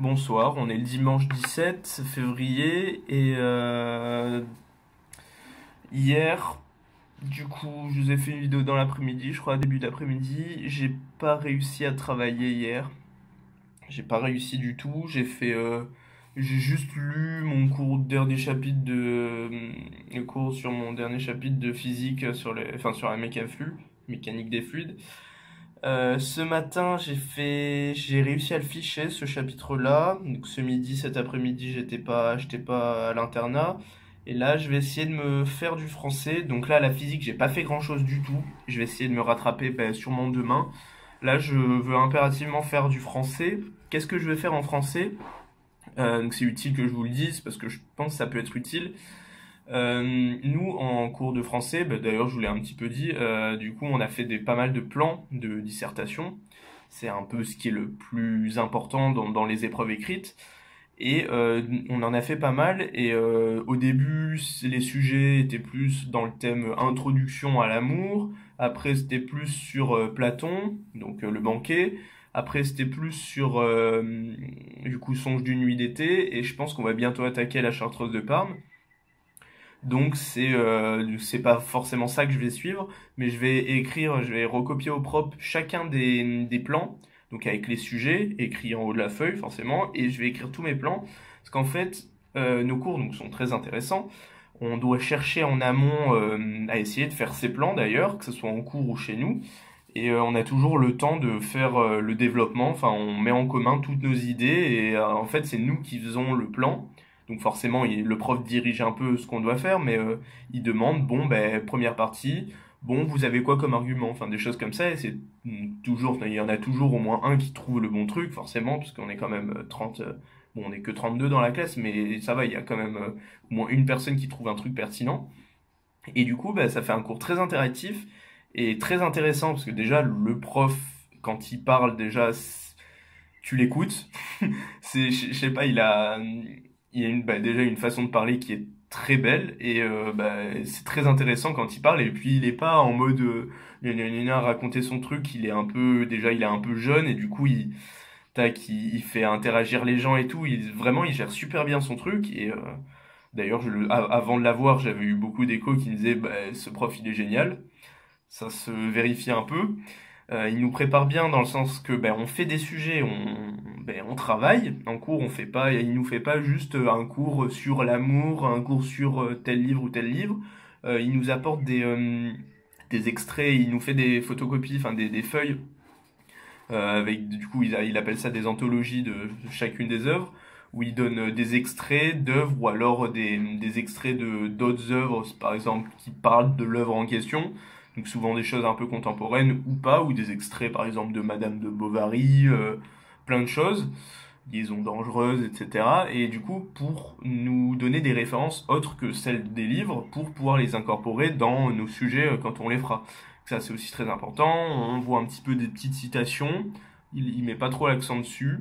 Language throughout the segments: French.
Bonsoir, on est le dimanche 17 février et hier, du coup, je vous ai fait une vidéo dans l'après-midi, je crois début d'après-midi. J'ai pas réussi à travailler hier, j'ai pas réussi du tout. J'ai juste lu mon cours dernier chapitre le cours sur mon dernier chapitre de physique sur la mécanique des fluides. Ce matin, j'ai réussi à le ficher, ce chapitre-là. Donc ce midi, cet après-midi, j'étais pas à l'internat. Et là, je vais essayer de me faire du français. Donc là, la physique, j'ai pas fait grand-chose du tout. Je vais essayer de me rattraper, sûrement demain. Là, je veux impérativement faire du français. Qu'est-ce que je vais faire en français? Donc c'est utile que je vous le dise parce que je pense que ça peut être utile. Nous, en cours de français, d'ailleurs, je vous l'ai un petit peu dit, du coup, on a fait pas mal de plans de dissertation. C'est un peu ce qui est le plus important dans les épreuves écrites. Et on en a fait pas mal. Et au début, les sujets étaient plus dans le thème introduction à l'amour. Après, c'était plus sur Platon, donc le banquet. Après, c'était plus sur, du coup, Songe d'une nuit d'été. Et je pense qu'on va bientôt attaquer la Chartreuse de Parme. Donc c'est pas forcément ça que je vais suivre, mais je vais recopier au propre chacun des plans, donc avec les sujets écrits en haut de la feuille forcément, et je vais écrire tous mes plans, parce qu'en fait nos cours donc sont très intéressants. On doit chercher en amont à essayer de faire ces plans d'ailleurs, que ce soit en cours ou chez nous, et on a toujours le temps de faire le développement. Enfin, on met en commun toutes nos idées et en fait c'est nous qui faisons le plan. Donc forcément, le prof dirige un peu ce qu'on doit faire, mais il demande, bon, première partie, bon, vous avez quoi comme argument? Enfin, des choses comme ça, et c'est toujours, il y en a toujours au moins un qui trouve le bon truc, forcément, parce qu'on est quand même 30, bon, on est que 32 dans la classe, mais ça va, il y a quand même au moins une personne qui trouve un truc pertinent. Et du coup, ça fait un cours très interactif et très intéressant, parce que déjà, le prof, quand il parle, déjà, tu l'écoutes. Je sais pas, il a déjà une façon de parler qui est très belle et c'est très intéressant quand il parle. Et puis il est pas en mode gna gna gna gna, raconter son truc. Il est un peu jeune et du coup il fait interagir les gens et tout. Vraiment il gère super bien son truc et d'ailleurs avant de l'avoir j'avais eu beaucoup d'échos qui me disaient ce prof il est génial. Ça se vérifie un peu. Il nous prépare bien dans le sens que on fait des sujets, on travaille en cours, il nous fait pas juste un cours sur l'amour, un cours sur tel livre ou tel livre. Il nous apporte des extraits, il nous fait des photocopies, enfin des feuilles avec du coup il appelle ça des anthologies de chacune des œuvres où il donne des extraits d'œuvres ou alors des extraits de d'autres œuvres par exemple qui parlent de l'œuvre en question, donc souvent des choses un peu contemporaines ou pas, ou des extraits par exemple de Madame de Bovary, plein de choses, liaisons dangereuses, etc. Et du coup pour nous donner des références autres que celles des livres pour pouvoir les incorporer dans nos sujets quand on les fera. Ça, c'est aussi très important. On voit un petit peu des petites citations. Il met pas trop l'accent dessus.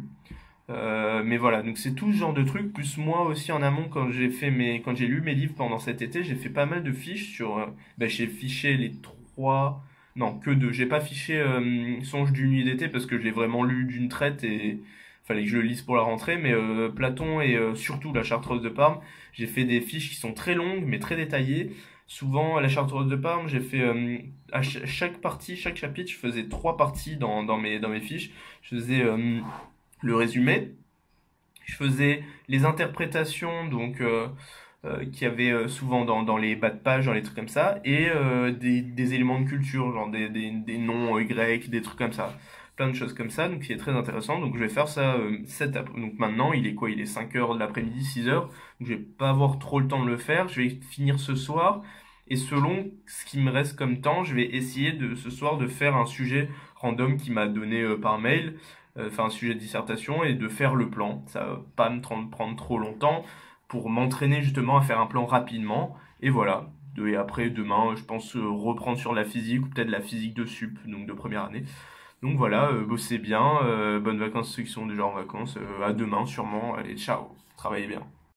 Mais voilà, donc c'est tout ce genre de trucs. Plus moi aussi en amont, quand j'ai lu mes livres pendant cet été, j'ai fait pas mal de fiches sur. J'ai fiché les trois. Non, que deux. J'ai pas fiché Songe d'une nuit d'été parce que je l'ai vraiment lu d'une traite et fallait que je le lise pour la rentrée. Mais Platon et surtout la Chartreuse de Parme, j'ai fait des fiches qui sont très longues mais très détaillées. Souvent, à la Chartreuse de Parme, j'ai fait à chaque partie, chaque chapitre, je faisais trois parties dans mes fiches. Je faisais le résumé, je faisais les interprétations, donc qu'il y avait souvent dans les bas de page, dans les trucs comme ça, et des éléments de culture, genre des noms grecs, des trucs comme ça. Plein de choses comme ça, donc qui est très intéressant. Donc je vais faire ça donc maintenant, il est quoi? Il est 5 heures de l'après-midi, 6 heures. Donc je vais pas avoir trop le temps de le faire. Je vais finir ce soir. Et selon ce qui me reste comme temps, je vais essayer ce soir de faire un sujet random qui m'a donné par mail, enfin un sujet de dissertation, et de faire le plan. Ça va pas me prendre trop longtemps pour m'entraîner justement à faire un plan rapidement. Et voilà. Et après, demain, je pense reprendre sur la physique ou peut-être la physique de sup, donc de première année. Donc voilà, bossez bien, bonnes vacances ceux qui sont déjà en vacances, à demain sûrement, allez ciao, travaillez bien.